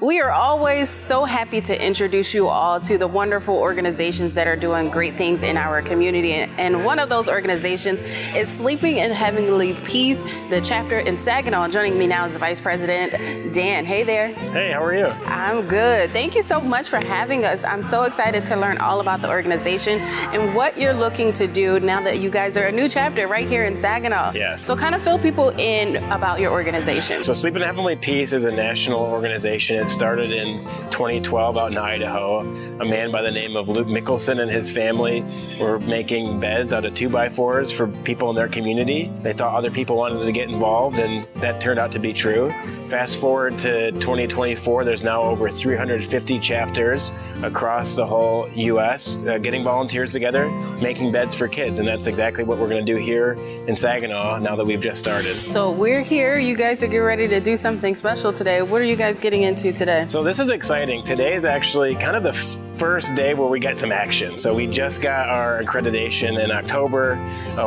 We are always so happy to introduce you all to the wonderful organizations that are doing great things in our community. And one of those organizations is Sleeping in Heavenly Peace, the chapter in Saginaw. Joining me now is the Vice President, Dan. Hey there. Hey, how are you? I'm good. Thank you so much for having us. I'm so excited to learn all about the organization and what you're looking to do now that you guys are a new chapter right here in Saginaw. Yes. So kind of fill people in about your organization. So Sleep in Heavenly Peace is a national organization. It started in 2012 out in Idaho. A man by the name of Luke Mickelson and his family were making beds out of 2x4s for people in their community. They thought other people wanted to get involved, and that turned out to be true. Fast forward to 2024, there's now over 350 chapters across the whole U.S. Getting volunteers together, making beds for kids, and that's exactly what we're going to do here in Saginaw now that we've just started. So we're here. You guys are getting ready to do something special today. What are you guys getting into today? So this is exciting. Today is actually kind of the first day where we get some action. So we just got our accreditation in October.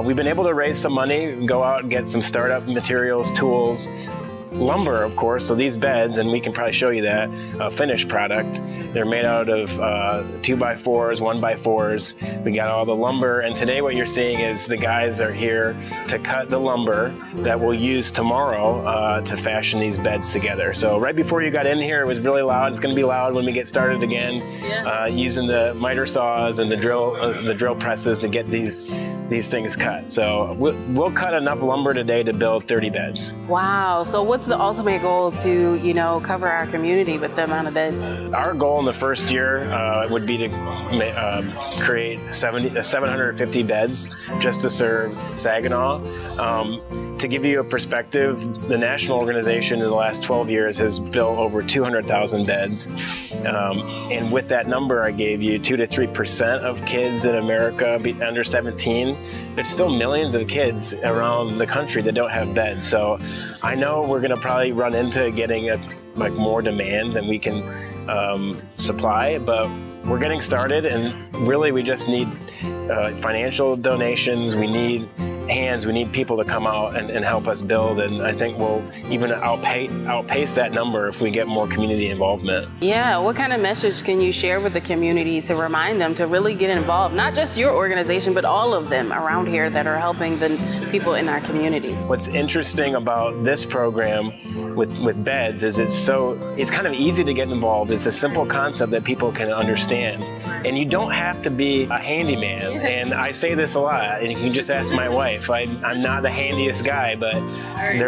We've been able to raise some money, go out and get some startup materials, tools, lumber, of course. So these beds, and we can probably show you that, finished product. They're made out of 2x4s, 1x4s. We got all the lumber, and today what you're seeing is the guys are here to cut the lumber that we'll use tomorrow to fashion these beds together. So right before you got in here, it was really loud. It's going to be loud when we get started again, using the miter saws and the drill presses to get these things cut. So we'll cut enough lumber today to build 30 beds. Wow. So what's the ultimate goal to, cover our community with the amount of beds? Our goal in the first year would be to create 750 beds just to serve Saginaw. To give you a perspective, the national organization in the last 12 years has built over 200,000 beds. And with that number I gave you, 2 to 3% of kids in America under 17, there's still millions of kids around the country that don't have beds. So I know we're going to probably run into getting more demand than we can supply, but we're getting started, and really we just need financial donations. We need hands. We need people to come out and help us build, and I think we'll even outpace that number if we get more community involvement. Yeah, what kind of message can you share with the community to remind them to really get involved? Not just your organization, but all of them around here that are helping the people in our community. What's interesting about this program with beds is it's kind of easy to get involved. It's a simple concept that people can understand. And you don't have to be a handyman. And I say this a lot, and you can just ask my wife. I'm not the handiest guy, but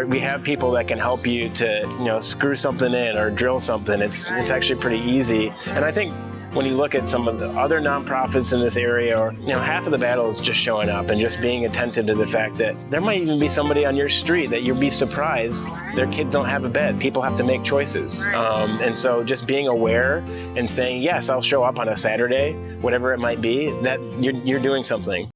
we have people that can help you to screw something in or drill something. It's actually pretty easy. And I think when you look at some of the other nonprofits in this area, half of the battle is just showing up and just being attentive to the fact that there might even be somebody on your street that you'll be surprised their kids don't have a bed. People have to make choices. And so just being aware and saying, yes, I'll show up on a Saturday, whatever it might be, that you're doing something.